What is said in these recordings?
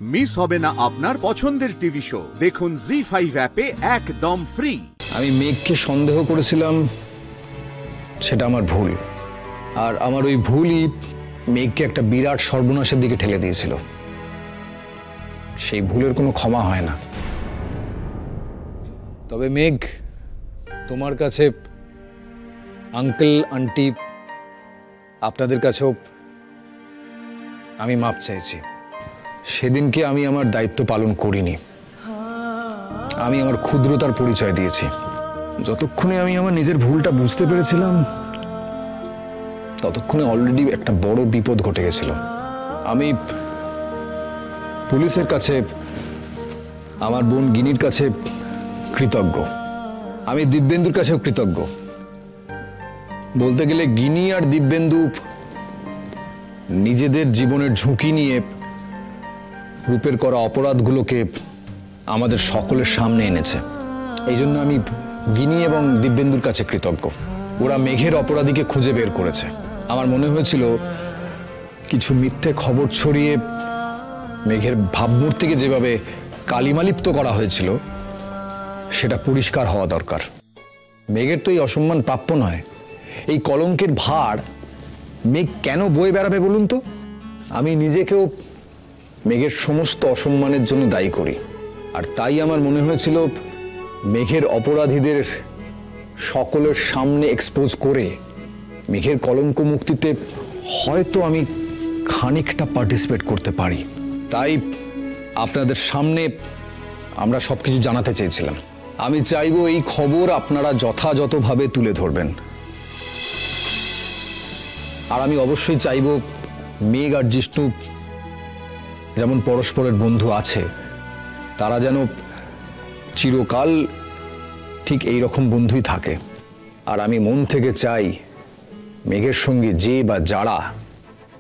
Miss হবে না আপনার পছন্দের টিভি শো। দেখুন জি5 অ্যাপে একদম ফ্রি। আমি মেঘকে সন্দেহ করেছিলাম, সেটা আমার ভুল। আর আমার ওই ভুলই মেঘকে একটা বিরাট সর্বনাশের দিকে ঠেলে দিয়েছিল। সেই ভুলের কোনো ক্ষমা হয় না। তবে মেঘ, তোমার কাছে, আঙ্কেল আন্টি আপনাদের কাছেও আমি মাপ চাইছি। সেদিনকে আমি আমার দায়িত্ব পালন করিনি। আমি আমার ক্ষুদ্রতার পরিচয় দিয়েছি। যতক্ষণে আমি আমার নিজের ভুলটা বুঝতে পেরেছিলাম, ততক্ষণে অলরেডি একটা বড় বিপদ ঘটে গেছিল। আমি পুলিশের কাছে, আমার বোন গিনির কাছে কৃতজ্ঞ। আমি দিব্যেন্দুর কাছেও কৃতজ্ঞ। বলতে গেলে গিনি আর দিব্যেন্দু নিজেদের জীবনের ঝুঁকি নিয়ে রূপের করা অপরাধগুলোকে আমাদের সকলের সামনে এনেছে। এই জন্য আমি গিনি এবং দিব্যেন্দুর কাছে কৃতজ্ঞ। ওরা মেঘের অপরাধীকে খুঁজে বের করেছে। আমার মনে হয়েছিল কিছু মিথ্যে খবর ছড়িয়ে মেঘের ভাবমূর্তিকে যেভাবে কালিমালিপ্ত করা হয়েছিল, সেটা পরিষ্কার হওয়া দরকার। মেঘের তো এই অসম্মান প্রাপ্য নয়। এই কলঙ্কের ভার মেঘ কেন বয়ে বেড়াবে বলুন তো? আমি নিজেকেও মেঘের সমস্ত অসম্মানের জন্য দায়ী করি। আর তাই আমার মনে হয়েছিল মেঘের অপরাধীদের সকলের সামনে এক্সপোজ করে মেঘের কলঙ্ক মুক্তিতে হয়তো আমি খানিকটা পার্টিসিপেট করতে পারি। তাই আপনাদের সামনে আমরা সবকিছু জানাতে চেয়েছিলাম। আমি চাইবো এই খবর আপনারা যথাযথভাবে তুলে ধরবেন। আর আমি অবশ্যই চাইবো মেঘ আর জিষ্ণু যেমন পরস্পরের বন্ধু আছে, তারা যেন চিরকাল ঠিক এই রকম বন্ধুই থাকে। আর আমি মন থেকে চাই মেঘের সঙ্গে যে বা যারা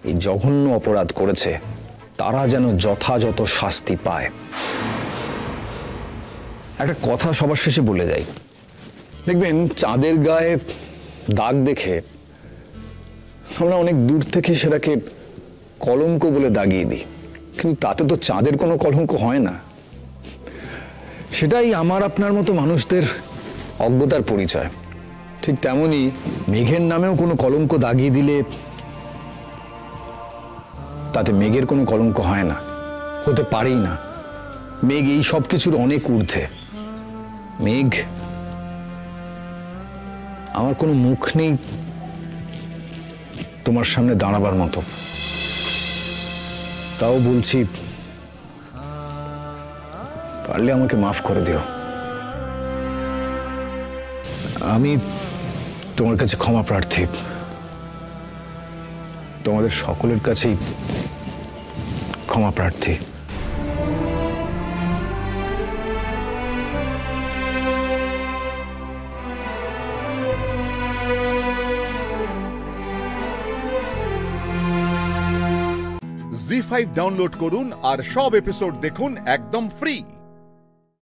এই জঘন্য অপরাধ করেছে, তারা যেন যথাযথ শাস্তি পায়। একটা কথা সবার শেষে বলে যাই। দেখবেন, চাঁদের গায়ে দাগ দেখে আমরা অনেক দূর থেকে সেটাকে কলঙ্ক বলে দাগিয়ে দিই, কিন্তু তাতে তো চাঁদের কোনো কলঙ্ক হয় না। সেটাই আমার আপনার মতো মানুষদের অজ্ঞতার পরিচয়। ঠিক তেমনি মেঘের নামেও কোনো কলঙ্ক দাগিয়ে দিলে তাতে মেঘের কোনো কলঙ্ক হয় না, হতে পারেই না। মেঘ এই সব কিছুর অনেক ঊর্ধ্বে। মেঘ, আমার কোনো মুখ নেই তোমার সামনে দাঁড়াবার মতো। তাও বলছি, পারলে আমাকে মাফ করে দিও। আমি তোমার কাছে ক্ষমা প্রার্থী। তোমাদের সকলের কাছেই ক্ষমা প্রার্থী। জি5 ডাউনলোড করুন আর সব এপিসোড দেখুন একদম ফ্রি।